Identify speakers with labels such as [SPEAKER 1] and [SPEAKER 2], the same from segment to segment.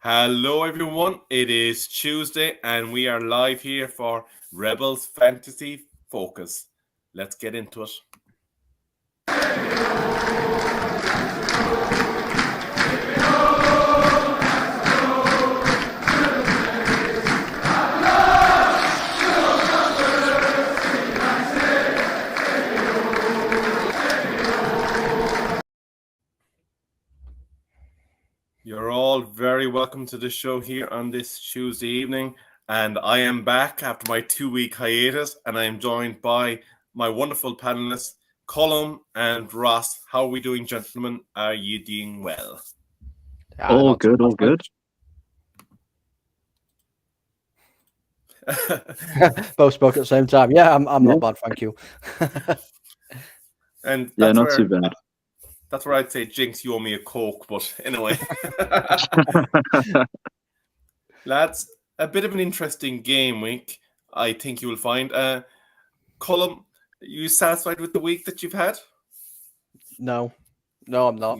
[SPEAKER 1] Hello, everyone. It is Tuesday, and we are live here for Rebels Fantasy Focus. Let's get into it. You're all very welcome to the show here on this Tuesday evening, and I am back after my 2-week hiatus, and I am joined by my wonderful panelists, Colm and Ross. How are we doing, gentlemen? Are you doing well?
[SPEAKER 2] All good.
[SPEAKER 3] Both spoke at the same time. Yeah, I'm not bad, thank you.
[SPEAKER 1] And
[SPEAKER 2] yeah, not too bad.
[SPEAKER 1] That's where I'd say, Jinx, you owe me a Coke, but anyway. Lads, a bit of an interesting game week, I think you will find. Colm, are you satisfied with the week that you've had?
[SPEAKER 3] No, I'm not.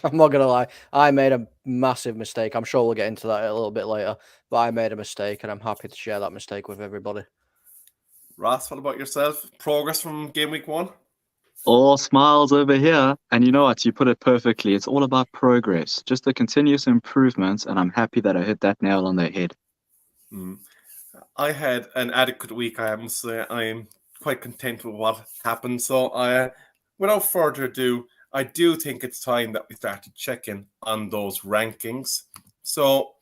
[SPEAKER 3] I'm not going to lie. I made a massive mistake. I'm sure we'll get into that a little bit later, but I made a mistake, and I'm happy to share that mistake with everybody.
[SPEAKER 1] Ross, what about yourself? Progress from game week 1?
[SPEAKER 2] All smiles over here. And you know what? You put it perfectly. It's all about progress, just the continuous improvements. And I'm happy that I hit that nail on the head.
[SPEAKER 1] I had an adequate week, I must say. I am quite content with what happened. So without further ado, I do think it's time that we start to check in on those rankings. So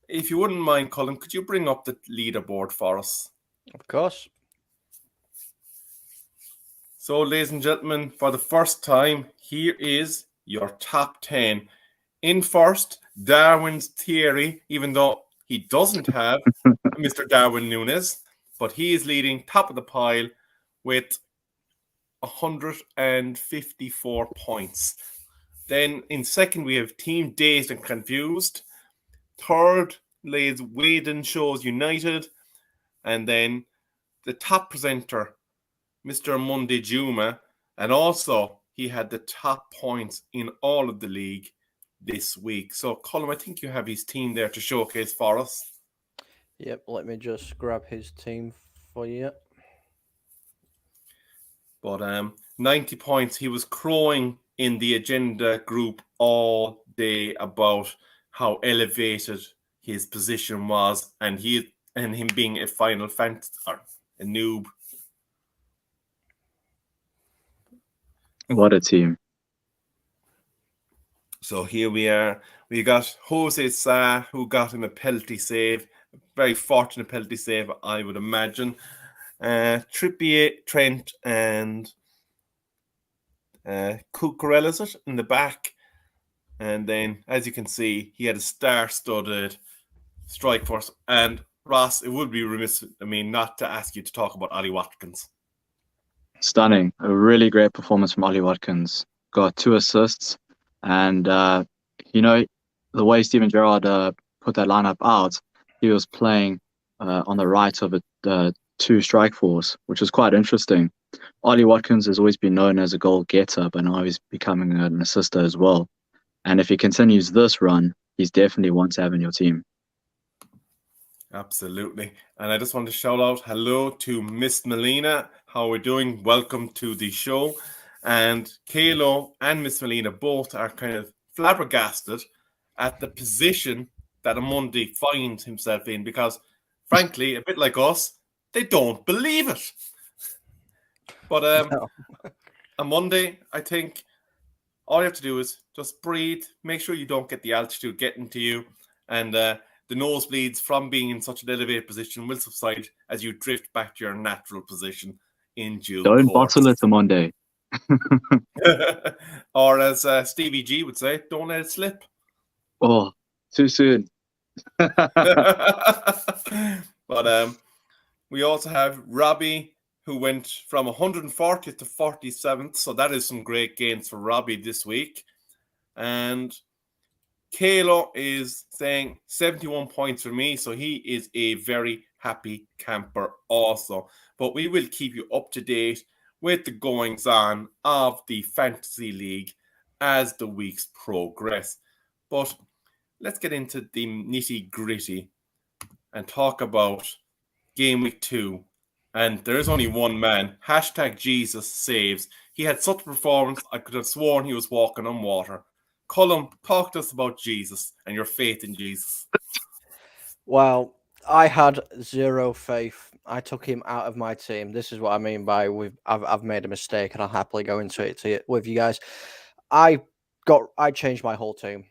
[SPEAKER 1] if you wouldn't mind, Colin, could you bring up the leaderboard for us?
[SPEAKER 3] Of course.
[SPEAKER 1] So, ladies and gentlemen, for the first time, here is your top 10. In first, Darwin's Theory, even though he doesn't have Mr. Darwin Nunez, but he is leading top of the pile with 154 points. Then in second, we have Team Dazed and Confused. Third lays Waden Shows United. And then the top presenter, Mr. Omundi Juma, and also he had the top points in all of the league this week. So, Colm, I think you have his team there to showcase for us.
[SPEAKER 3] Yep, let me just grab his team for you.
[SPEAKER 1] But 90 points, he was crowing in the agenda group all day about how elevated his position was, and him being a Final Fantasy or a noob.
[SPEAKER 2] What a team.
[SPEAKER 1] So here we are. We got Jose Sa, who got him a penalty save. A very fortunate penalty save, I would imagine. Trippier, Trent, and Cucurella, is it, in the back. And then, as you can see, he had a star-studded strike force. And Ross, it would be remiss of me not to ask you to talk about Ollie Watkins.
[SPEAKER 2] Stunning. A really great performance from Ollie Watkins. Got 2 assists. And, the way Steven Gerrard put that lineup out, he was playing on the right of a 2 strike force, which is quite interesting. Ollie Watkins has always been known as a goal getter, but now he's becoming an assister as well. And if he continues this run, he's definitely one to have in your team.
[SPEAKER 1] Absolutely. And I just want to shout out hello to Miss Melina. How are we doing? Welcome to the show. And Kalo and Miss Melina both are kind of flabbergasted at the position that Omundi finds himself in, because, frankly, a bit like us, they don't believe it. But Omundi, I think all you have to do is just breathe, make sure you don't get the altitude getting to you, and the nosebleeds from being in such an elevated position will subside as you drift back to your natural position in due course.
[SPEAKER 2] Don't bottle it, Monday.
[SPEAKER 1] Or as Stevie G would say, don't let it slip.
[SPEAKER 2] Oh, too soon.
[SPEAKER 1] But we also have Robbie, who went from 140th to 47th. So that is some great gains for Robbie this week. And Kalo is saying 71 points for me. So he is a very happy camper also. But we will keep you up to date with the goings on of the Fantasy League as the weeks progress. But let's get into the nitty gritty and talk about game week 2. And there is only one man. Hashtag Jesus saves. He had such a performance, I could have sworn he was walking on water. Colm, talk to us about Jesus and your faith in Jesus.
[SPEAKER 3] Well, I had zero faith. I took him out of my team. This is what I mean by I've made a mistake, and I'll happily go into it with you guys. I changed my whole team.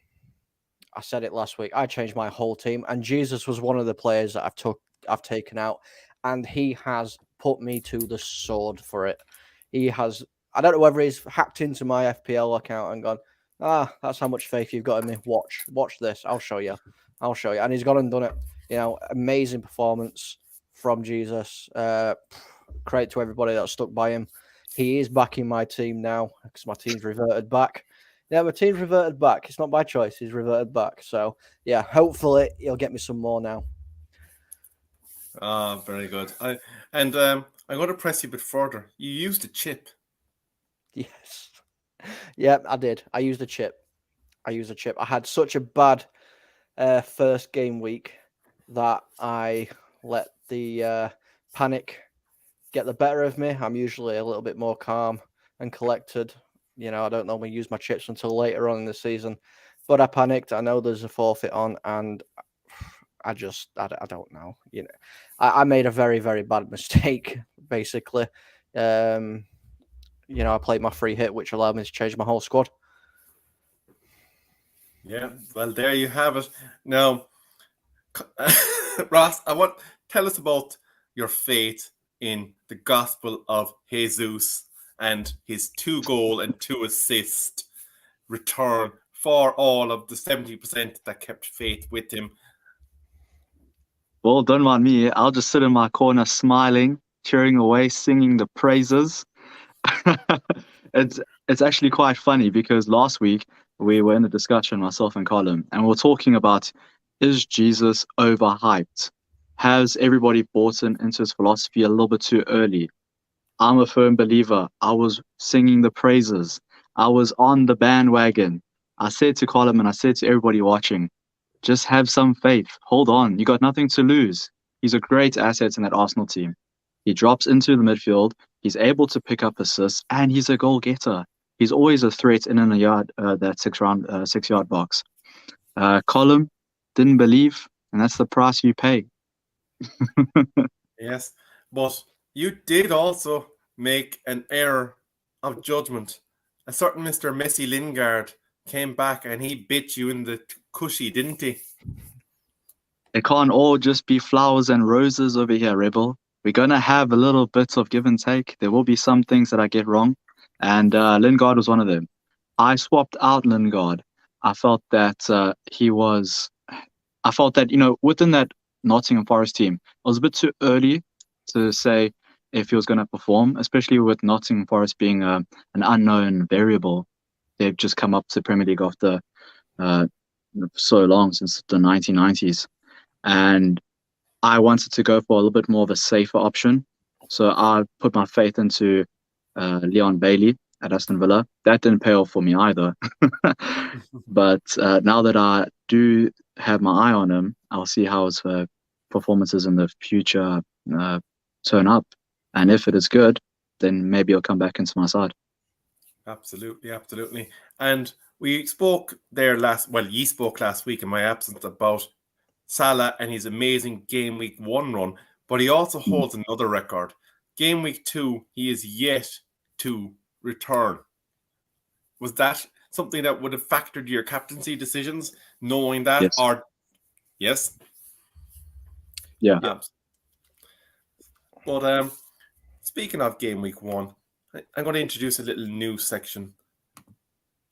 [SPEAKER 3] I said it last week. I changed my whole team, and Jesus was one of the players that I've taken out, and he has put me to the sword for it. He has. I don't know whether he's hacked into my FPL account and gone, that's how much faith you've got in me. Watch this. I'll show you. And he's gone and done it. You know, amazing performance from Jesus. Credit to everybody that stuck by him. He is back in my team now because my team's reverted back. Yeah, my team's reverted back. It's not by choice. He's reverted back. So, yeah, hopefully he'll get me some more now.
[SPEAKER 1] Very good. I'm going to press you a bit further. You used a chip.
[SPEAKER 3] Yes. Yeah, I did. I used a chip. I had such a bad first game week that I let the panic get the better of me. I'm usually a little bit more calm and collected. You know, I don't normally use my chips until later on in the season, but I panicked. I know there's a forfeit on, and I don't know. You know, I made a very, very bad mistake, basically. You know, I played my free hit, which allowed me to change my whole squad.
[SPEAKER 1] Yeah, well, there you have it. Now, Ross, tell us about your faith in the gospel of Jesus and his 2-goal and 2-assist return for all of the 70% that kept faith with him.
[SPEAKER 2] Well, don't mind me. I'll just sit in my corner smiling, cheering away, singing the praises. It's actually quite funny because last week we were in a discussion, myself and Colm, and we were talking about, is Jesus overhyped? Has everybody bought into his philosophy a little bit too early? I'm a firm believer. I was singing the praises. I was on the bandwagon. I said to Colm and I said to everybody watching, just have some faith. Hold on. You got nothing to lose. He's a great asset in that Arsenal team. He drops into the midfield. He's able to pick up assists, and he's a goal getter. He's always a threat in and a yard, that 6-yard box. Colm didn't believe, and that's the price you pay.
[SPEAKER 1] Yes, but you did also make an error of judgment. A certain Mr. Messi Lingard came back and he bit you in the cushy, didn't he?
[SPEAKER 2] It can't all just be flowers and roses over here, Rebel. We're going to have a little bit of give and take. There will be some things that I get wrong, and Lingard was one of them. I swapped out Lingard. I felt that you know, within that Nottingham Forest team, it was a bit too early to say if he was going to perform, especially with Nottingham Forest being an unknown variable. They've just come up to Premier League after so long, since the 1990s. And I wanted to go for a little bit more of a safer option. So I put my faith into Leon Bailey at Aston Villa. That didn't pay off for me either. But now that I do have my eye on him, I'll see how his performances in the future turn up. And if it is good, then maybe he'll come back into my side.
[SPEAKER 1] Absolutely. And we spoke there you spoke last week in my absence about Salah and his amazing game week 1 run, but he also holds another record. Game week 2, he is yet to return. Was that something that would have factored your captaincy decisions, knowing that?
[SPEAKER 2] Yes.
[SPEAKER 1] Or yes?
[SPEAKER 2] Yeah.
[SPEAKER 1] But speaking of game week 1, I'm going to introduce a little new section.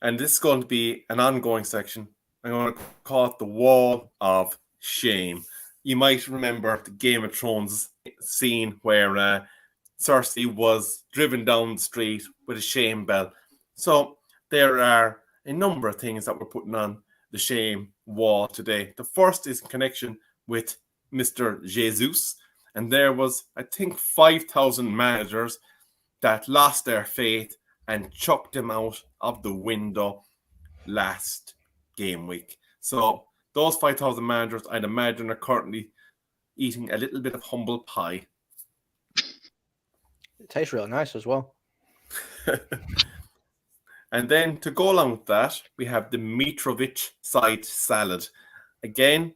[SPEAKER 1] And this is going to be an ongoing section. I'm going to call it the Wall of Shame. You might remember the Game of Thrones scene where Cersei was driven down the street with a shame bell. So there are a number of things that we're putting on the shame wall today. The first is in connection with Mr. Jesus. And there was, I think, 5,000 managers that lost their faith and chucked him out of the window last game week. So those 5,000 managers, I'd imagine, are currently eating a little bit of humble pie.
[SPEAKER 3] It tastes really nice as well.
[SPEAKER 1] And then to go along with that, we have the Mitrovic side salad. Again,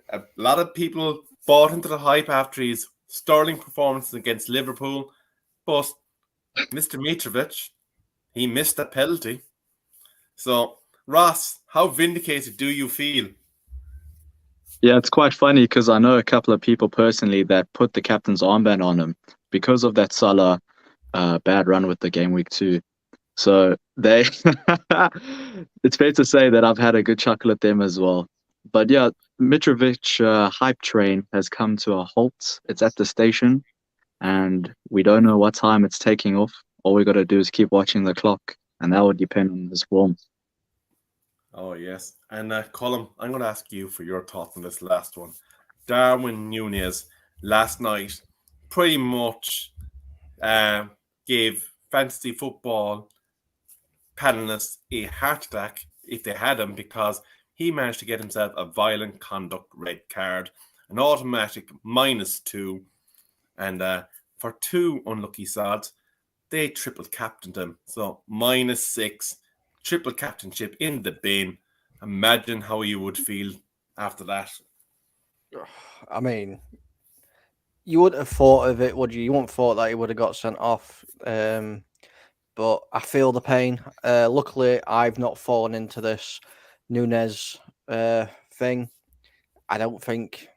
[SPEAKER 1] a lot of people bought into the hype after his sterling performance against Liverpool, but Mr. Mitrovic, he missed a penalty. So, Ross, how vindicated do you feel?
[SPEAKER 2] Yeah, it's quite funny because I know a couple of people personally that put the captain's armband on him because of that Salah bad run with the game week 2. So they, it's fair to say that I've had a good chuckle at them as well. But yeah, Mitrovic hype train has come to a halt. It's at the station, and we don't know what time it's taking off. All we got to do is keep watching the clock, and that would depend on his form.
[SPEAKER 1] Oh, yes. And Colm, I'm going to ask you for your thoughts on this last one. Darwin Nunez last night pretty much gave fantasy football panelists a heart attack if they had him, because he managed to get himself a violent conduct red card, an automatic -2, and for 2 unlucky sods, they triple captained him. So -6, triple captainship in the bin. Imagine how you would feel after that.
[SPEAKER 3] I mean, you wouldn't have thought of it, would you? You wouldn't have thought that he would have got sent off. But I feel the pain. Luckily, I've not fallen into this Nunez thing. I don't think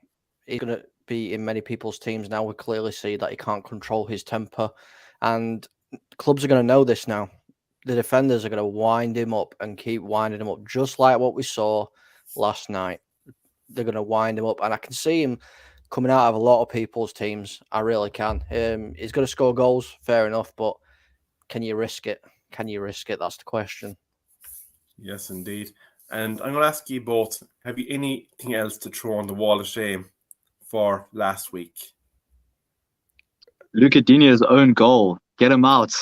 [SPEAKER 3] he's going to be in many people's teams now. We clearly see that he can't control his temper. And clubs are going to know this now. The defenders are going to wind him up and keep winding him up, just like what we saw last night. They're going to wind him up. And I can see him coming out of a lot of people's teams. I really can. He's going to score goals, fair enough, but can you risk it? Can you risk it? That's the question.
[SPEAKER 1] Yes, indeed. And I'm going to ask you both, have you anything else to throw on the wall of shame for last week?
[SPEAKER 2] Luca Dini's own goal. Get him out.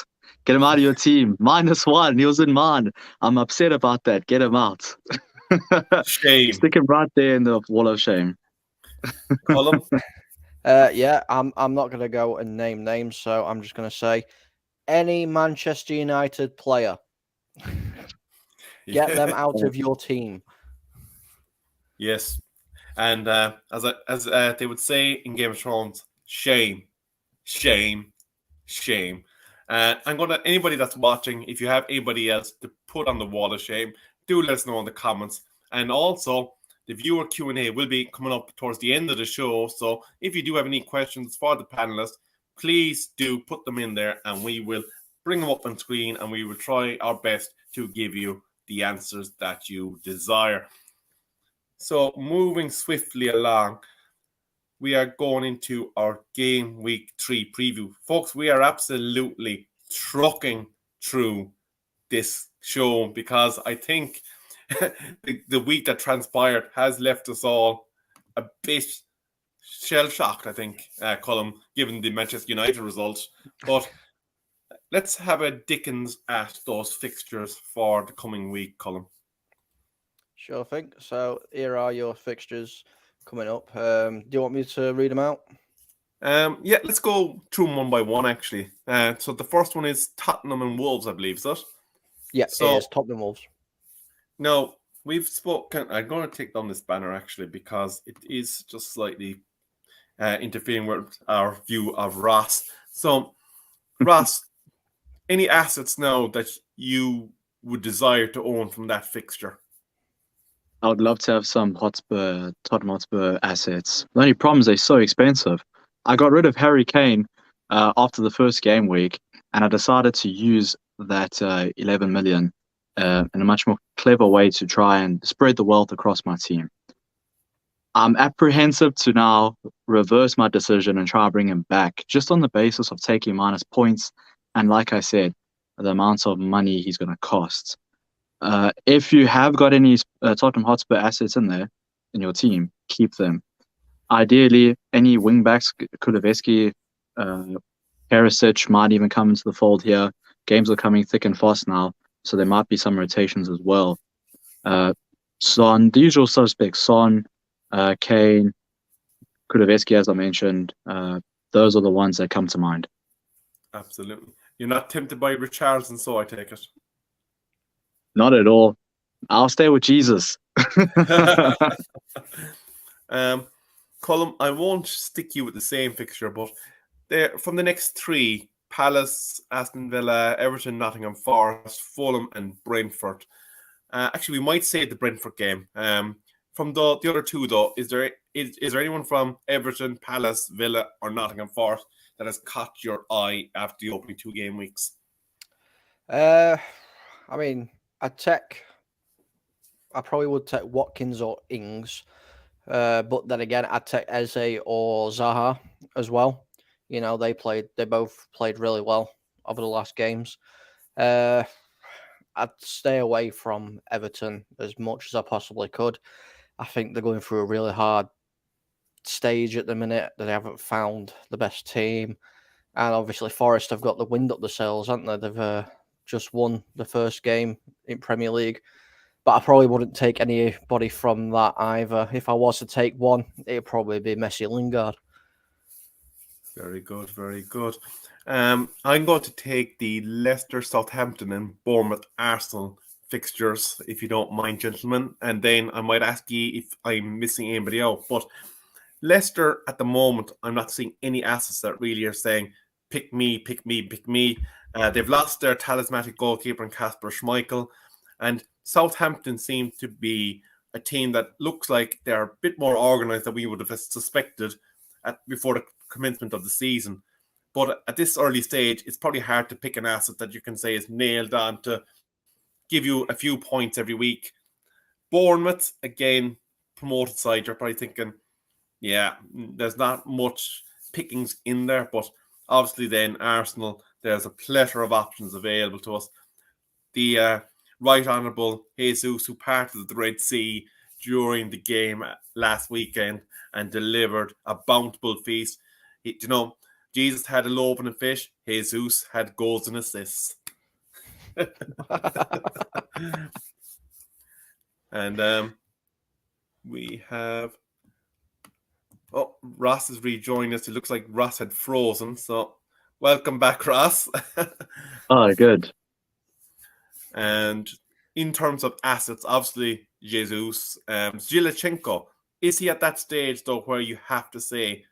[SPEAKER 2] Get him out of your team. -1. He was in mine. I'm upset about that. Get him out.
[SPEAKER 1] Shame.
[SPEAKER 2] Stick him right there in the wall of shame.
[SPEAKER 1] Colm?
[SPEAKER 3] Yeah, I'm not going to go and name names, so I'm just going to say any Manchester United player, get them out of your team.
[SPEAKER 1] Yes. And as they would say in Game of Thrones, shame, shame, shame. I'm going to, anybody that's watching, if you have anybody else to put on the wall of shame, do let us know in the comments. And also, the viewer Q&A will be coming up towards the end of the show. So if you do have any questions for the panelists, please do put them in there and we will bring them up on screen and we will try our best to give you the answers that you desire. So moving swiftly along, we are going into our game week 3 preview. Folks, we are absolutely trucking through this show because I think the week that transpired has left us all a bit shell-shocked, I think, Colm, given the Manchester United results. But let's have a Dickens at those fixtures for the coming week, Colm.
[SPEAKER 3] Sure thing. So here are your fixtures coming up. Do you want me to read them out?
[SPEAKER 1] Yeah, let's go through them one by one, actually. So the first one is Tottenham and Wolves, I believe, is that?
[SPEAKER 3] Yeah,
[SPEAKER 1] so,
[SPEAKER 3] it is Tottenham Wolves.
[SPEAKER 1] Now, we've spoken, I'm going to take down this banner, actually, because it is just slightly interfering with our view of Ross. So, Ross, any assets now that you would desire to own from that fixture?
[SPEAKER 2] I would love to have some Tottenham Hotspur assets. The only problem is they're so expensive. I got rid of Harry Kane after the first game week, and I decided to use that 11 million in a much more clever way to try and spread the wealth across my team. I'm apprehensive to now reverse my decision and try to bring him back just on the basis of taking minus points and, like I said, the amount of money he's going to cost. If you have got any Tottenham Hotspur assets in there in your team, keep them. Ideally, any wingbacks, Kuleveski, Perisic might even come into the fold here. Games are coming thick and fast now, so there might be some rotations as well. Son, the usual suspects, Son, Kane, Kulusevski, as I mentioned. Those are the ones that come to mind.
[SPEAKER 1] Absolutely. You're not tempted by Richarlison, so I take it.
[SPEAKER 2] Not at all. I'll stay with Jesus.
[SPEAKER 1] Colm, I won't stick you with the same fixture, but from the next three, Palace, Aston Villa, Everton, Nottingham Forest, Fulham and Brentford. Actually, we might say the Brentford game. From the other two, though, is there anyone from Everton, Palace, Villa or Nottingham Forest that has caught your eye after the opening 2 game weeks?
[SPEAKER 3] I mean, I probably would take Watkins or Ings. But then again, I'd take Eze or Zaha as well. You know, they both played really well over the last games. I'd stay away from Everton as much as I possibly could. I think they're going through a really hard stage at the minute. They haven't found the best team. And obviously Forest have got the wind up the sails, haven't they? They've just won the first game in Premier League. But I probably wouldn't take anybody from that either. If I was to take one, it'd probably be Messi Lingard.
[SPEAKER 1] Very good, very good. I'm going to take the Leicester, Southampton and Bournemouth Arsenal fixtures, if you don't mind, gentlemen. And then I might ask you if I'm missing anybody out. But Leicester, at the moment, I'm not seeing any assets that really are saying, pick me, pick me, pick me. They've lost their talismanic goalkeeper in Kasper Schmeichel. And Southampton seem to be a team that looks like they're a bit more organised than we would have suspected before the commencement of the season. But at this early stage, it's probably hard to pick an asset that you can say is nailed on to give you a few points every week. Bournemouth, again, promoted side, you're probably thinking, yeah, there's not much pickings in there. But obviously then Arsenal, there's a plethora of options available to us. The Right Honourable Jesus, who parted the Red Sea during the game last weekend and delivered a bountiful feast. Jesus had a loaf and a fish. Jesus had goals and assists. And we have... Oh, Ross is rejoining us. It looks like Ross had frozen. So welcome back, Ross.
[SPEAKER 2] Oh, good.
[SPEAKER 1] And in terms of assets, obviously, Jesus, Zinchenko, is he at that stage, though, where you have to say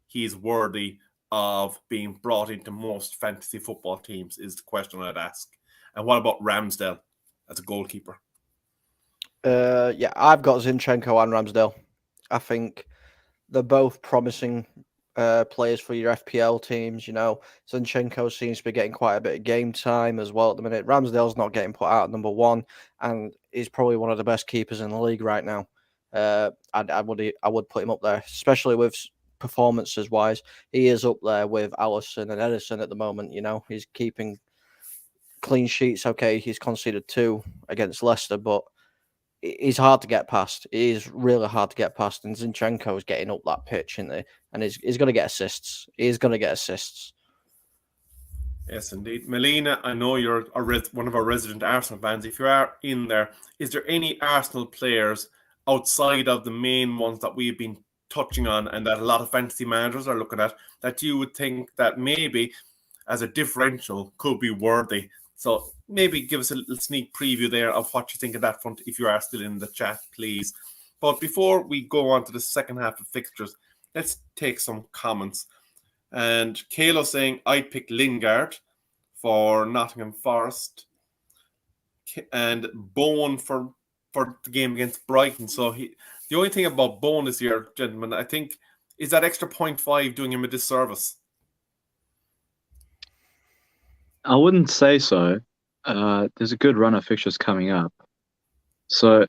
[SPEAKER 1] he's worthy of being brought into most fantasy football teams, is the question I'd ask. And what about Ramsdale as a goalkeeper?
[SPEAKER 3] Yeah, I've got Zinchenko and Ramsdale. I think they're both promising players for your FPL teams. You know, Zinchenko seems to be getting quite a bit of game time as well at the minute. Ramsdale's not getting put out at number one, and he's probably one of the best keepers in the league right now. I would put him up there, especially with performances wise. He is up there with Alisson and Edison at the moment. You know, he's keeping clean sheets. Okay, he's conceded 2 against Leicester, but he's hard to get past. It is really hard to get past, and Zinchenko is getting up that pitch, isn't he? And he's going to get assists. He's going to get assists.
[SPEAKER 1] Yes, indeed. Melina, I know you're one of our resident Arsenal fans. If you are in there, is there any Arsenal players outside of the main ones that we've been touching on and that a lot of fantasy managers are looking at that you would think that maybe as a differential could be worthy? So maybe give us a little sneak preview there of what you think of that front if you are still in the chat, please. But before we go on to the second half of fixtures, let's take some comments. And Kayla saying, I'd pick Lingard for Nottingham Forest and Bowen for the game against Brighton. So the only thing about Bowen this year, gentlemen, I think, is that extra 0.5 doing him a disservice?
[SPEAKER 2] I wouldn't say so. There's a good run of fixtures coming up. So,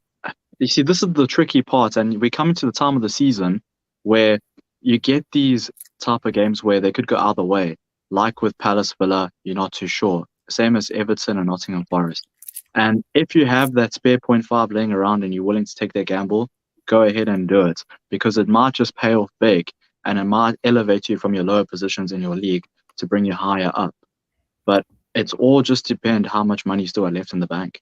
[SPEAKER 2] you see, this is the tricky part, and we're coming to the time of the season where you get these type of games where they could go either way. Like with Palace Villa, you're not too sure. Same as Everton and Nottingham Forest. And if you have that spare 0.5 laying around and you're willing to take that gamble, go ahead and do it, because it might just pay off big and it might elevate you from your lower positions in your league to bring you higher up. But it's all just depend how much money you still have left in the bank.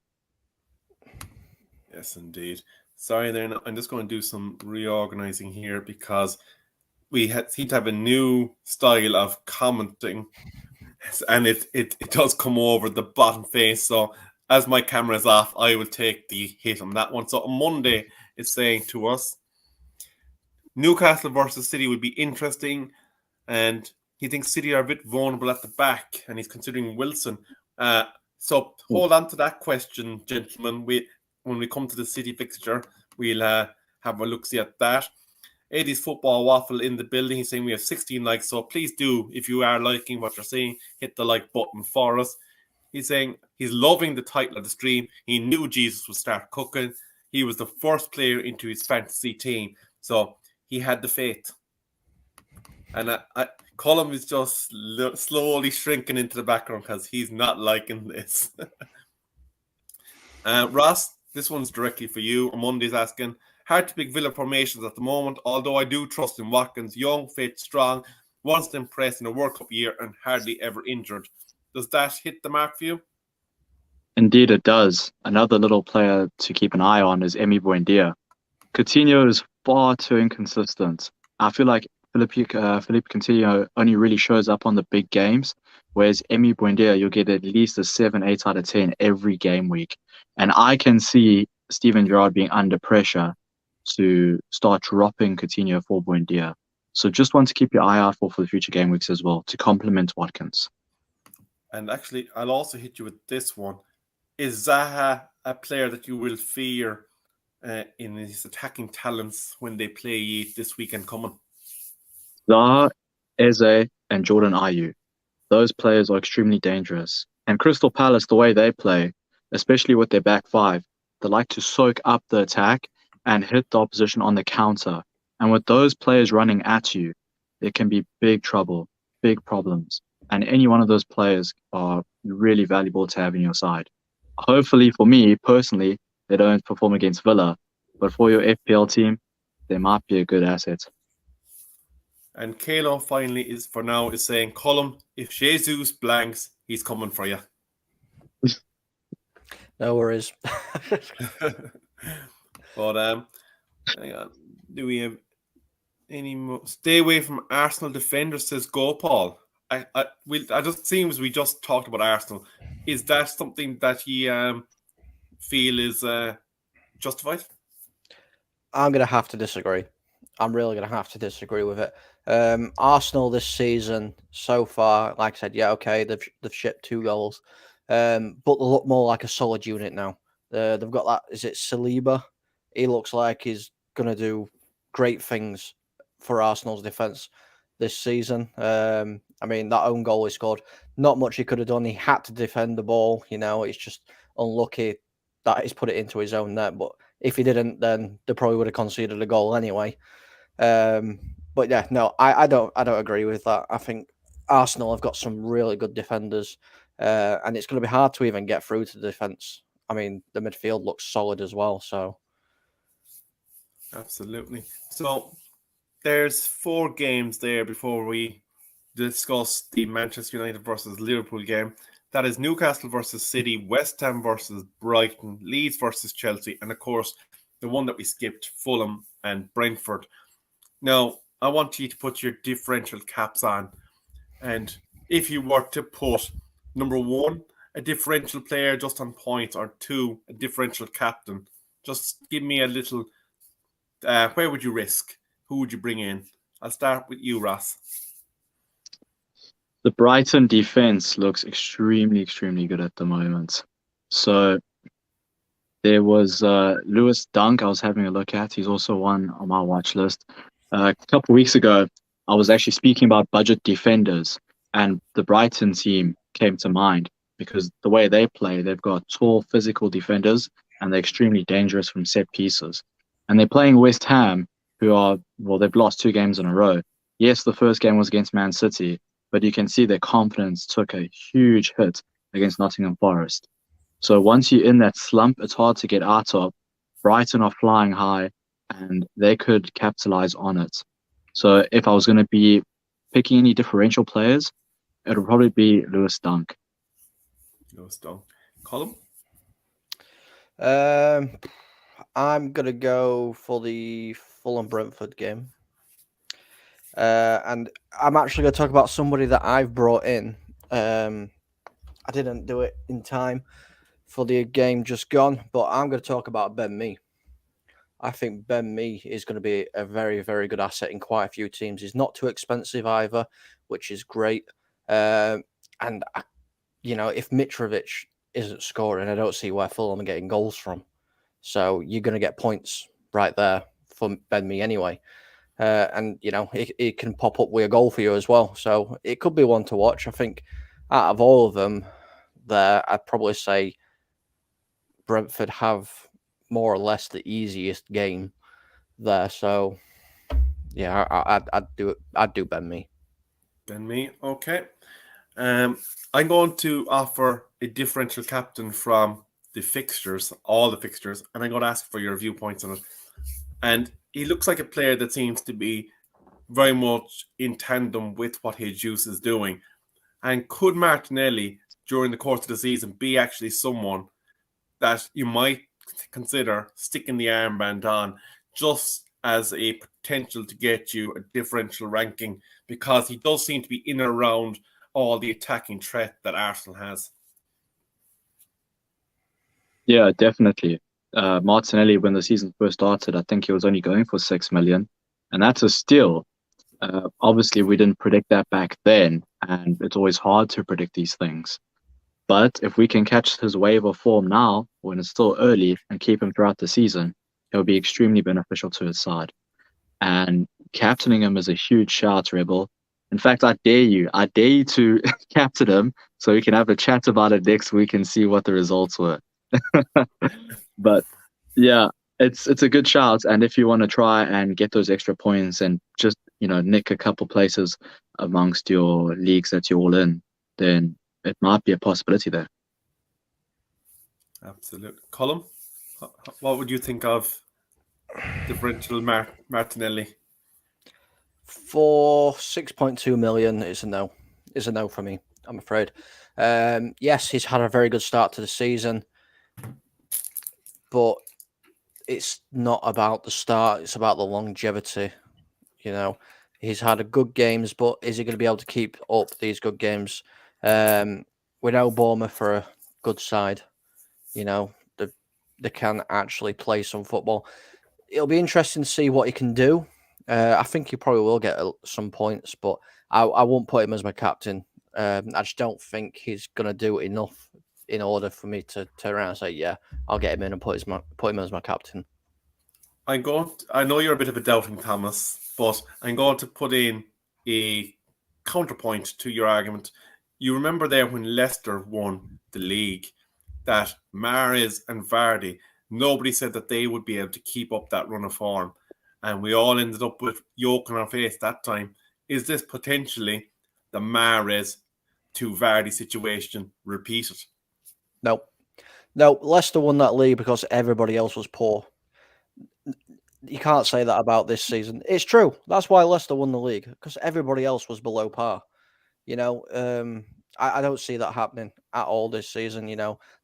[SPEAKER 1] Yes, indeed. Sorry, then I'm just going to do some reorganizing here because we seem to have a new style of commenting, and it does come over the bottom face. So as my camera is off, I will take the hit on that one. So on Monday, it's saying to us, Newcastle versus City would be interesting, and he thinks City are a bit vulnerable at the back, and he's considering Wilson. So hold on to that question, gentlemen. When we come to the City fixture, we'll have a look-see at that. Eddie's Football Waffle in the building. He's saying we have 16 likes, so please do, if you are liking what you're saying, hit the like button for us. He's saying he's loving the title of the stream. He knew Jesus would start cooking. He was the first player into his fantasy team, so he had the faith. And Colm is just slowly shrinking into the background because he's not liking this. Ross, this one's directly for you. Omundi's asking, hard to pick Villa formations at the moment, although I do trust in Watkins. Young, fit, strong, once impressed in a World Cup year and hardly ever injured. Does that hit the mark for you?
[SPEAKER 2] Indeed, it does. Another little player to keep an eye on is Emi Buendia. Coutinho is far too inconsistent. I feel like Philippe Coutinho only really shows up on the big games, whereas Emi Buendia, you'll get at least a 7, 8 out of 10 every game week. And I can see Steven Gerrard being under pressure to start dropping Coutinho for Buendia. So just want to keep your eye out for the future game weeks as well, to complement Watkins.
[SPEAKER 1] And actually, I'll also hit you with this one. Is Zaha a player that you will fear in his attacking talents when they play this weekend coming?
[SPEAKER 2] Zaha, Eze, and Jordan Ayew. Those players are extremely dangerous. And Crystal Palace, the way they play, especially with their back five, they like to soak up the attack and hit the opposition on the counter. And with those players running at you, there can be big trouble, big problems. And any one of those players are really valuable to have in your side. Hopefully, for me, personally, they don't perform against Villa. But for your FPL team, they might be a good asset.
[SPEAKER 1] And Kalo finally is saying, Colm, if Jesus blanks, he's coming for you.
[SPEAKER 3] No worries.
[SPEAKER 1] But hang on. Do we have any more? Stay away from Arsenal defenders, says Go Paul. I just seems we just talked about Arsenal. Is that something that you feel is justified?
[SPEAKER 3] I'm going to have to disagree. I'm really going to have to disagree with it. Arsenal this season so far, like I said, yeah, okay, they've shipped 2 goals, but they look more like a solid unit now. They've got that. Is it Saliba? He looks like he's going to do great things for Arsenal's defense this season. I mean, that own goal he scored, not much he could have done. He had to defend the ball. You know, it's just unlucky that he's put it into his own net. But if he didn't, then they probably would have conceded a goal anyway. But yeah, no, I don't agree with that. I think Arsenal have got some really good defenders, and it's going to be hard to even get through to the defense. I mean, the midfield looks solid as well. So,
[SPEAKER 1] absolutely. So, there's 4 games there before we discuss the Manchester United versus Liverpool game. That is Newcastle versus City, West Ham versus Brighton, Leeds versus Chelsea, and of course, the one that we skipped, Fulham and Brentford. Now, I want you to put your differential caps on. And if you were to put, number 1, a differential player just on points, or 2, a differential captain, just give me a little, where would you risk? Who would you bring in? I'll start with you, Ross.
[SPEAKER 2] The Brighton defense looks extremely, extremely good at the moment. So there was Lewis Dunk I was having a look at. He's also one on my watch list. A couple of weeks ago, I was actually speaking about budget defenders, and the Brighton team came to mind because the way they play, they've got tall, physical defenders, and they're extremely dangerous from set pieces. And they're playing West Ham, who are, well, they've lost 2 games in a row. Yes, the first game was against Man City, but you can see their confidence took a huge hit against Nottingham Forest. So once you're in that slump, it's hard to get out of. Brighton are flying high, and they could capitalize on it. So if I was going to be picking any differential players, it would probably be Lewis Dunk.
[SPEAKER 1] Lewis Dunk. Colm?
[SPEAKER 3] I'm going to go for the Fulham-Brentford game. And I'm actually going to talk about somebody that I've brought in. I didn't do it in time for the game just gone, but I'm going to talk about Ben Mee. I think Ben Mee is going to be a very, very good asset in quite a few teams. He's not too expensive either, which is great. And, if Mitrovic isn't scoring, I don't see where Fulham are getting goals from. So you're going to get points right there for Ben Mee anyway. And it can pop up with a goal for you as well. So it could be one to watch. I think out of all of them there, I'd probably say Brentford have more or less the easiest game there. So yeah, I'd do it. I'd do Ben Mee.
[SPEAKER 1] Ben Mee, okay. I'm going to offer a differential captain from the fixtures, all the fixtures, and I'm going to ask for your viewpoints on it. And he looks like a player that seems to be very much in tandem with what Jesus is doing. And could Martinelli, during the course of the season, be actually someone that you might consider sticking the armband on just as a potential to get you a differential ranking, because he does seem to be in and around all the attacking threat that Arsenal has?
[SPEAKER 2] Yeah, definitely. Martinelli, when the season first started, I think he was only going for 6 million, and that's a steal. Obviously, we didn't predict that back then, and it's always hard to predict these things. But if we can catch his wave of form now, when it's still early, and keep him throughout the season, it'll be extremely beneficial to his side. And captaining him is a huge shout, Rebel. In fact, I dare you to captain him so we can have a chat about it next week and see what the results were. But yeah, it's a good shout. And if you want to try and get those extra points and just, nick a couple places amongst your leagues that you're all in, then it might be a possibility there.
[SPEAKER 1] Absolutely. Colm, what would you think of differential Martinelli?
[SPEAKER 3] For 6.2 million, it's a no. It's a no for me, I'm afraid. Yes, he's had a very good start to the season, but it's not about the start. It's about the longevity. He's had a good games, but is he going to be able to keep up these good games? We know Bournemouth are a good side. They can actually play some football. It'll be interesting to see what he can do. I think he probably will get some points, but I won't put him as my captain. I just don't think he's going to do enough in order for me to turn around and say, yeah, I'll get him in and put him as my captain.
[SPEAKER 1] I know you're a bit of a doubting Thomas, but I'm going to put in a counterpoint to your argument. You remember there when Leicester won the league, that Mahrez and Vardy, nobody said that they would be able to keep up that run of form. And we all ended up with yolk on our face that time. Is this potentially the Mahrez to Vardy situation repeated?
[SPEAKER 3] No, Leicester won that league because everybody else was poor. You can't say that about this season. It's true. That's why Leicester won the league, because everybody else was below par. I don't see that happening at all this season.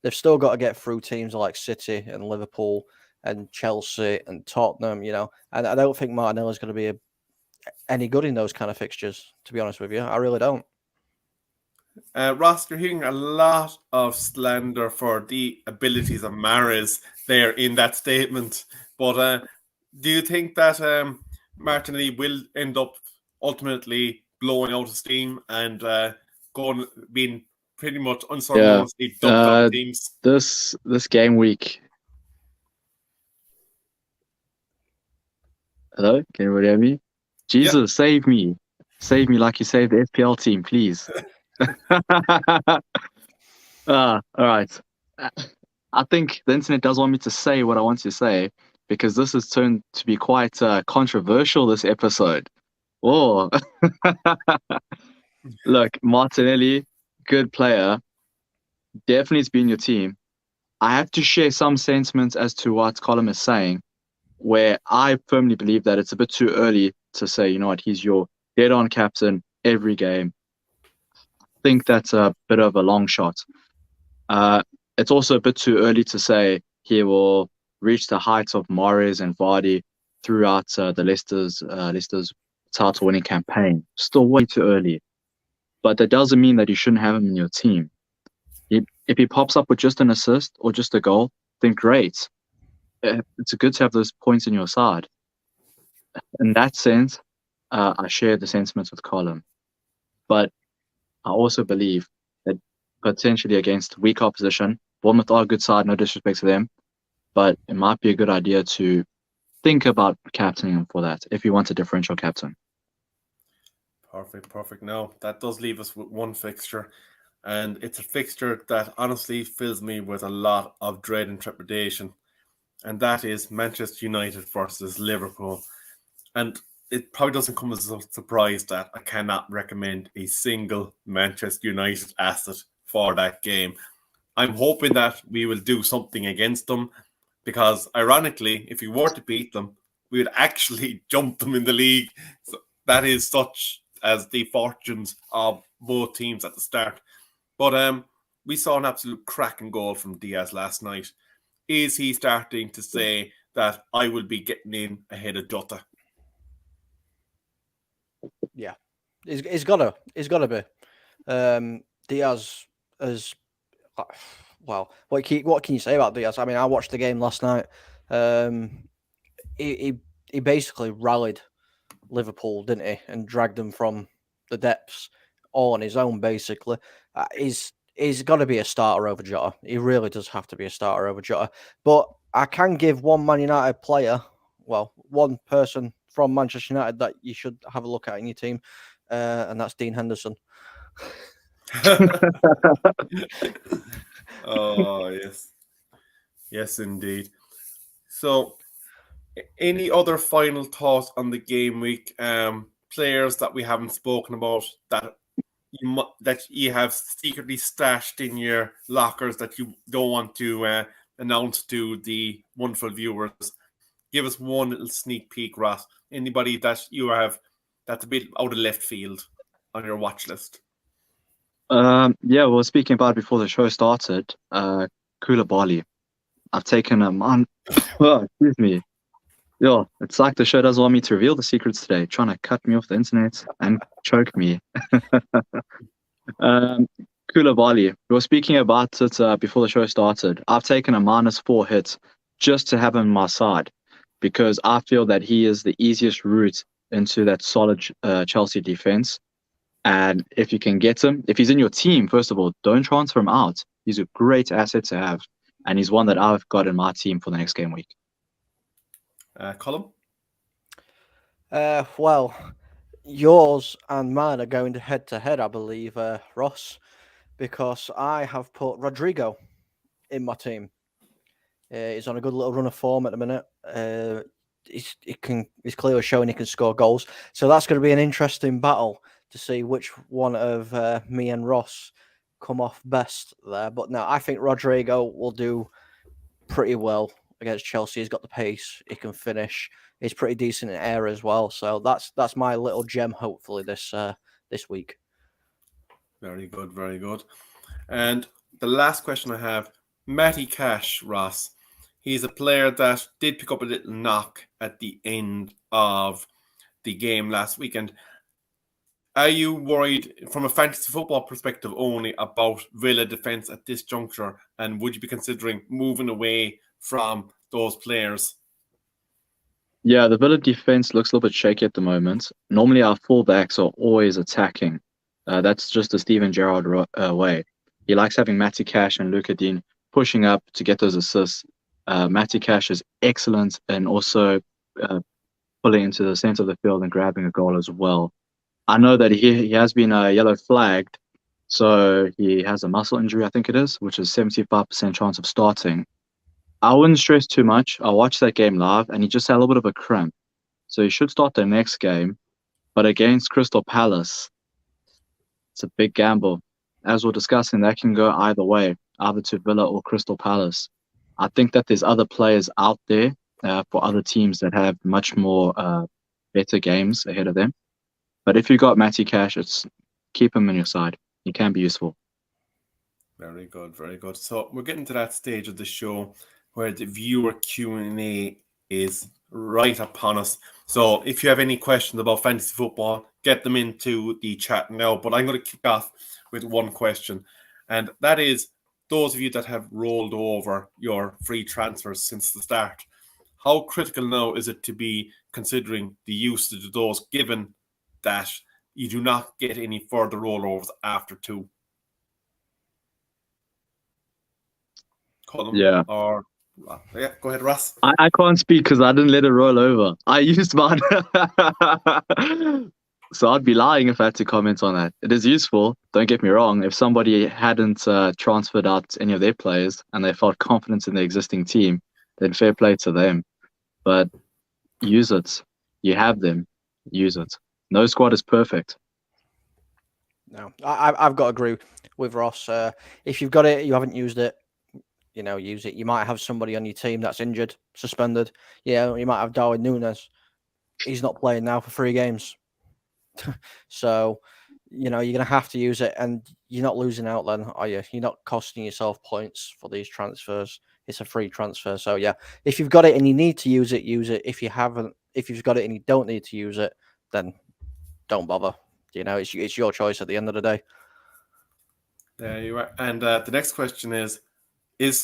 [SPEAKER 3] They've still got to get through teams like City and Liverpool and Chelsea and Tottenham, and I don't think Martinelli is going to be any good in those kind of fixtures, to be honest with you. I really don't.
[SPEAKER 1] Ross, you're hearing a lot of slander for the abilities of Mahrez there in that statement. But do you think that Martinelli will end up ultimately blowing out of steam and being pretty much unceremoniously dumped on teams?
[SPEAKER 2] This game week. Hello, can everybody hear me? Jesus, Save me like you saved the FPL team, please. All right. I think the internet does want me to say what I want to say, because this has turned to be quite controversial this episode. Oh, look, Martinelli, good player, definitely has been your team. I have to share some sentiments as to what Colm is saying, where I firmly believe that it's a bit too early to say, he's your dead-on captain every game. I think that's a bit of a long shot. It's also a bit too early to say he will reach the heights of Mahrez and Vardy throughout the Leicester's title-winning campaign. Still way too early. But that doesn't mean that you shouldn't have him in your team. If he pops up with just an assist or just a goal, then great. It's good to have those points in your side. In that sense, I share the sentiments with Colin. But I also believe that potentially against weak opposition, Bournemouth are a good side, no disrespect to them, but it might be a good idea to think about captaining him for that if you want a differential captain.
[SPEAKER 1] Perfect. No, that does leave us with one fixture, and it's a fixture that honestly fills me with a lot of dread and trepidation, and that is Manchester United versus Liverpool. And it probably doesn't come as a surprise that I cannot recommend a single Manchester United asset for that game. I'm hoping that we will do something against them, because ironically, if we were to beat them, we would actually jump them in the league. So that is such as the fortunes of both teams at the start. But we saw an absolute cracking goal from Diaz last night. Is he starting to say that I will be getting in ahead of Jota?
[SPEAKER 3] Yeah, he's gotta be. Diaz is well. What can you say about Diaz? I mean, I watched the game last night. He basically rallied Liverpool, didn't he, and dragged them from the depths all on his own. Basically, he's got to be a starter over Jota. He really does have to be a starter over Jota. But I can give one Man United player, well, one person from Manchester United that you should have a look at in your team, and that's Dean Henderson.
[SPEAKER 1] Oh, yes, indeed. So, any other final thoughts on the game week? Players that we haven't spoken about that you have secretly stashed in your lockers that you don't want to announce to the wonderful viewers. Give us one little sneak peek, Ross. Anybody that you have that's a bit out of left field on your watch list?
[SPEAKER 2] Yeah, we were speaking about it before the show started. Koulibaly. I've taken him on. Oh, excuse me. Yeah, it's like the show doesn't want me to reveal the secrets today, trying to cut me off the internet and choke me. Koulibaly. We were speaking about it before the show started. I've taken a -4 hit just to have him on my side, because I feel that he is the easiest route into that solid Chelsea defense. And if you can get him, if he's in your team, first of all, don't transfer him out. He's a great asset to have, and he's one that I've got in my team for the next game week.
[SPEAKER 1] Colin?
[SPEAKER 3] Well, yours and mine are going head to head, I believe, Ross, because I have put Rodrigo in my team. He's on a good little run of form at the minute. He's clearly showing he can score goals. So that's going to be an interesting battle to see which one of me and Ross come off best there. But no, I think Rodrigo will do pretty well against Chelsea. He's got the pace. He can finish. He's pretty decent in air as well. So that's my little gem, hopefully, this week.
[SPEAKER 1] Very good. And the last question I have, Matty Cash, Ross. He's a player that did pick up a little knock at the end of the game last weekend. Are you worried from a fantasy football perspective only about Villa defence at this juncture? And would you be considering moving away from those players?
[SPEAKER 2] Yeah, the Villa defense looks a little bit shaky at the moment. Normally, our fullbacks are always attacking. That's just the Steven Gerrard way. He likes having Matty Cash and Luka Dean pushing up to get those assists. Matty Cash is excellent and also pulling into the center of the field and grabbing a goal as well. I know that he has been yellow flagged, so he has a muscle injury, I think it is, which is 75% chance of starting. I wouldn't stress too much. I watched that game live, and he just had a little bit of a cramp. So he should start the next game. But against Crystal Palace, it's a big gamble. As we're discussing, that can go either way, either to Villa or Crystal Palace. I think that there's other players out there for other teams that have much more better games ahead of them. But if you got Matty Cash, keep him on your side. He can be useful.
[SPEAKER 1] Very good. So we're getting to that stage of the show where the viewer Q&A is right upon us. So if you have any questions about fantasy football, get them into the chat now. But I'm going to kick off with one question, and that is, those of you that have rolled over your free transfers since the start, how critical now is it to be considering the usage of those, given that you do not get any further rollovers after 2? Colin,
[SPEAKER 2] Yeah.
[SPEAKER 1] or yeah, go ahead, Ross.
[SPEAKER 2] I can't speak because I didn't let it roll over. I used mine. So I'd be lying if I had to comment on that. It is useful, don't get me wrong. If somebody hadn't transferred out any of their players and they felt confidence in the existing team, then fair play to them. But use it. You have them. Use it. No squad is perfect.
[SPEAKER 3] No, I've got to agree with Ross. If you've got it, you haven't used it, use it. You might have somebody on your team that's injured, suspended. Yeah, you might have Darwin Nunez. He's not playing now for 3 games. So, you're going to have to use it, and you're not losing out then, are you? You're not costing yourself points for these transfers. It's a free transfer. So, yeah, if you've got it and you need to use it, use it. If you've got it and you don't need to use it, then don't bother. It's your choice at the end of the day.
[SPEAKER 1] There you are. And the next question is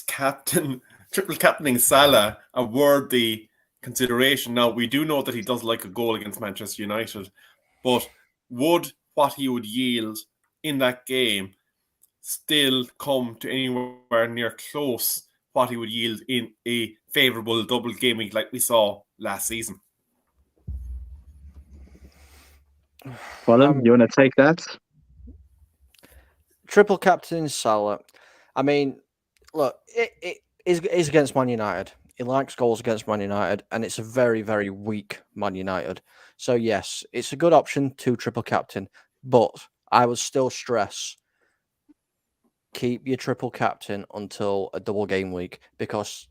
[SPEAKER 1] triple captaining Salah a worthy consideration? Now, we do know that he does like a goal against Manchester United, but would what he would yield in that game still come to anywhere near close what he would yield in a favourable double game week like we saw last season?
[SPEAKER 2] Colin, you want to take that?
[SPEAKER 3] Triple captain Salah. I mean, look, it is against Man United. He likes goals against Man United, and it's a very, very weak Man United. So, yes, it's a good option to triple captain, but I would still stress keep your triple captain until a double game week, because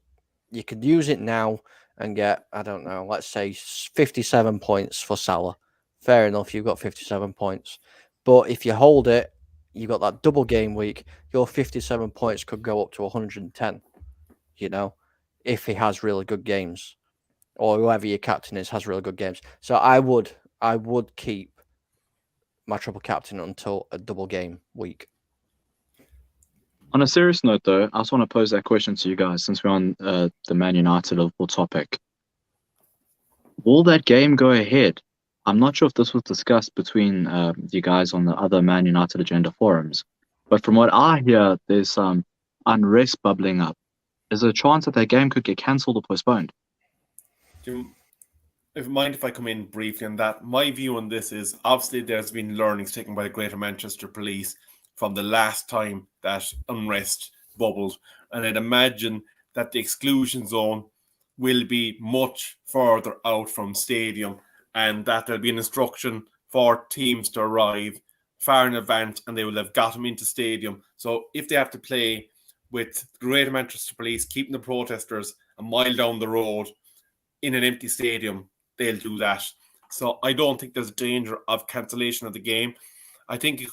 [SPEAKER 3] you could use it now and get, I don't know, let's say 57 points for Salah. Fair enough, you've got 57 points. But if you hold it, you've got that double game week, your 57 points could go up to 110, if he has really good games, or whoever your captain is has really good games. So I would keep my triple captain until a double game week.
[SPEAKER 2] On a serious note, though, I just want to pose that question to you guys since we're on the Man United Liverpool topic. Will that game go ahead? I'm not sure if this was discussed between you guys on the other Man United agenda forums, but from what I hear, there's some unrest bubbling up. Is there a chance that game could get cancelled or postponed?
[SPEAKER 1] Mind if I come in briefly on that? My view on this is, obviously there's been learnings taken by the Greater Manchester Police from the last time that unrest bubbled, and I'd imagine that the exclusion zone will be much further out from stadium, and that there'll be an instruction for teams to arrive far in advance, and they will have got them into stadium. So if they have to play with the Greater Manchester Police keeping the protesters a mile down the road in an empty stadium, they'll do that. So I don't think there's a danger of cancellation of the game. I think it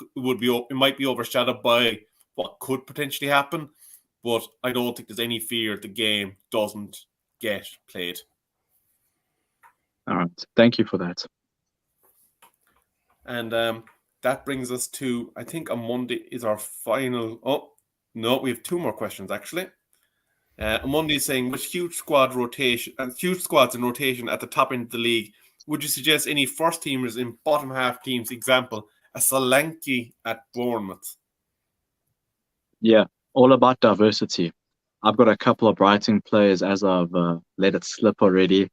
[SPEAKER 1] might be overshadowed by what could potentially happen, but I don't think there's any fear the game doesn't get played.
[SPEAKER 2] All right, thank you for that.
[SPEAKER 1] And that brings us to, I think Omundi is our final. Oh no, we have 2 more questions actually. Omundi is saying, with huge squads in rotation at the top end of the league, would you suggest any first teamers in bottom half teams? Example, a Solanke at Bournemouth.
[SPEAKER 2] Yeah, all about diversity. I've got a couple of Brighton players as I've let it slip already.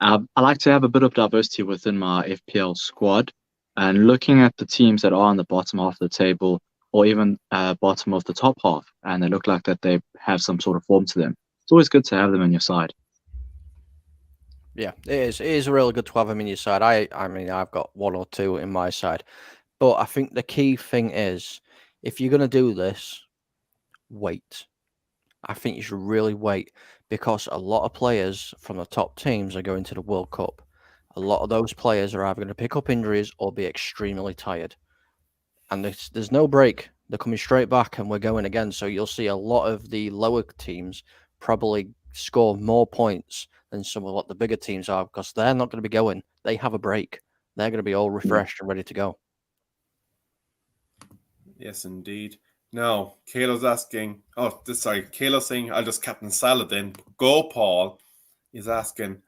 [SPEAKER 2] I like to have a bit of diversity within my FPL squad, and looking at the teams that are on the bottom half of the table, or even bottom of the top half, and they look like that they have some sort of form to them. It's always good to have them in your side.
[SPEAKER 3] Yeah, it is. It is really good to have them in your side. I mean, I've got 1 or 2 in my side. But I think the key thing is, if you're going to do this, wait. I think you should really wait, because a lot of players from the top teams are going to the World Cup. A lot of those players are either going to pick up injuries or be extremely tired. And there's no break. They're coming straight back and we're going again. So you'll see a lot of the lower teams probably score more points than some of what the bigger teams are, because they're not going to be going. They have a break. They're going to be all refreshed and ready to go.
[SPEAKER 1] Yes, indeed. Now, Kayla's asking, Kayla's saying, I'll just captain Salah then. Go, Paul. Is asking,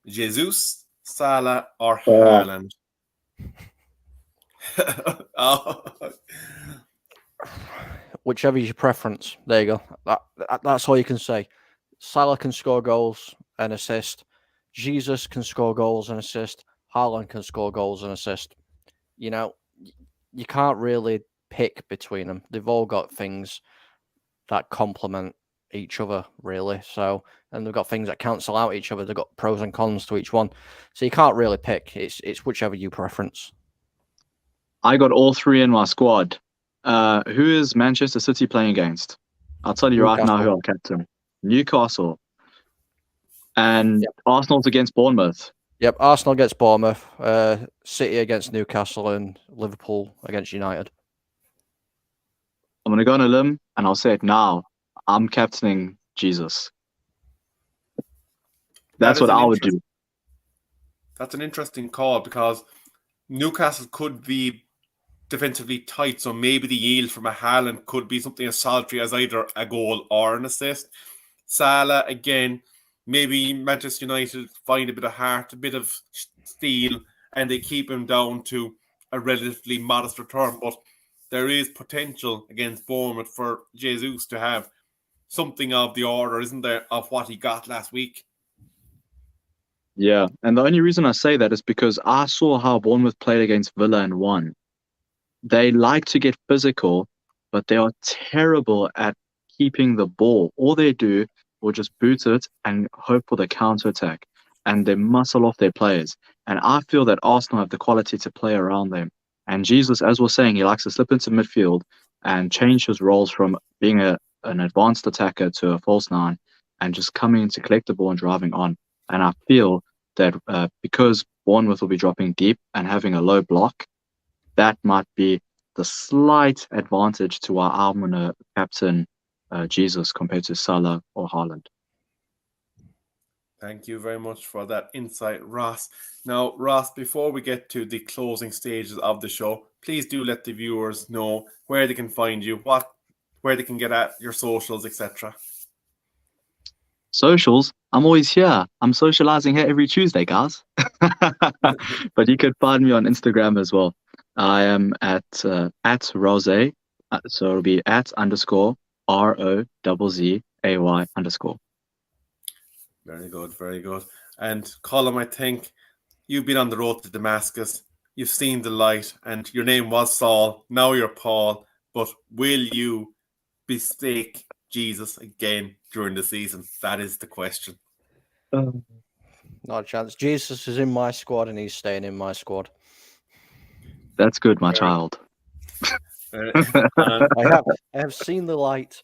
[SPEAKER 1] Jesus, Salah, or Haaland?
[SPEAKER 3] Whichever is your preference. There you go. That's all you can say. Salah can score goals and assist. Jesus can score goals and assist. Haaland can score goals and assist. You know, you can't really pick between them. They've all got things that complement each other, really. So, and they've got things that cancel out each other. They've got pros and cons to each one. So you can't really pick. It's whichever you preference.
[SPEAKER 2] I got all three in my squad. Who is Manchester City playing against? I'll tell you right now who I'll captain. Newcastle. And Arsenal's against Bournemouth.
[SPEAKER 3] Yep, Arsenal against Bournemouth, City against Newcastle, and Liverpool against United.
[SPEAKER 2] I'm going to go on a limb, and I'll say it now. I'm captaining Jesus. That's what I would do.
[SPEAKER 1] That's an interesting call, because Newcastle could be defensively tight, so maybe the yield from a Haaland could be something as solitary as either a goal or an assist. Salah, again, maybe Manchester United find a bit of heart, a bit of steel, and they keep him down to a relatively modest return. But there is potential against Bournemouth for Jesus to have something of the order, isn't there, of what he got last week?
[SPEAKER 2] Yeah, and the only reason I say that is because I saw how Bournemouth played against Villa and won. They like to get physical, but they are terrible at keeping the ball. All they do will just boot it and hope for the counter-attack, and they muscle off their players. And I feel that Arsenal have the quality to play around them. And Jesus, as we're saying, he likes to slip into midfield and change his roles from being an advanced attacker to a false nine and just coming in to collect the ball and driving on. And I feel that because Bournemouth will be dropping deep and having a low block, that might be the slight advantage to why I'm going to captain Jesus compared to Salah or Haaland.
[SPEAKER 1] Thank you very much for that insight, Ross. Now, Ross, before we get to the closing stages of the show, please do let the viewers know where they can find you, where they can get at your socials, etc.
[SPEAKER 2] Socials? I'm always here. I'm socializing here every Tuesday, guys. But you can find me on Instagram as well. I am at Rose, so it'll be @_ROZZAY_.
[SPEAKER 1] Very good, very good. And Colm, I think you've been on the road to Damascus. You've seen the light, and your name was Saul. Now you're Paul. But will you mistake Jesus again during the season? That is the question.
[SPEAKER 3] Not a chance. Jesus is in my squad, and he's staying in my squad.
[SPEAKER 2] That's good, my child.
[SPEAKER 3] I have seen the light.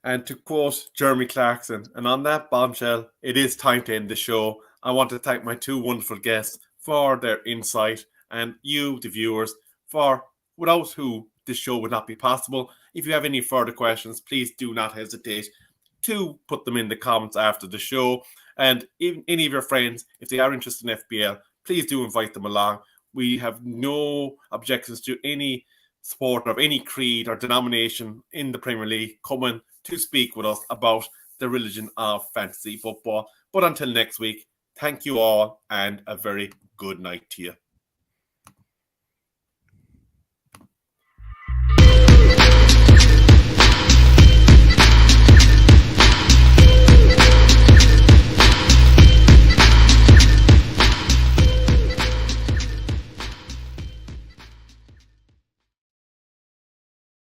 [SPEAKER 1] And to quote Jeremy Clarkson, and on that bombshell, it is time to end the show. I want to thank my two wonderful guests for their insight, and you, the viewers, for without who this show would not be possible. If you have any further questions, please do not hesitate to put them in the comments after the show. And even any of your friends, if they are interested in FPL, please do invite them along. We have no objections to any supporter of any creed or denomination in the Premier League coming to speak with us about the religion of fantasy football. But until next week, thank you all, and a very good night to you.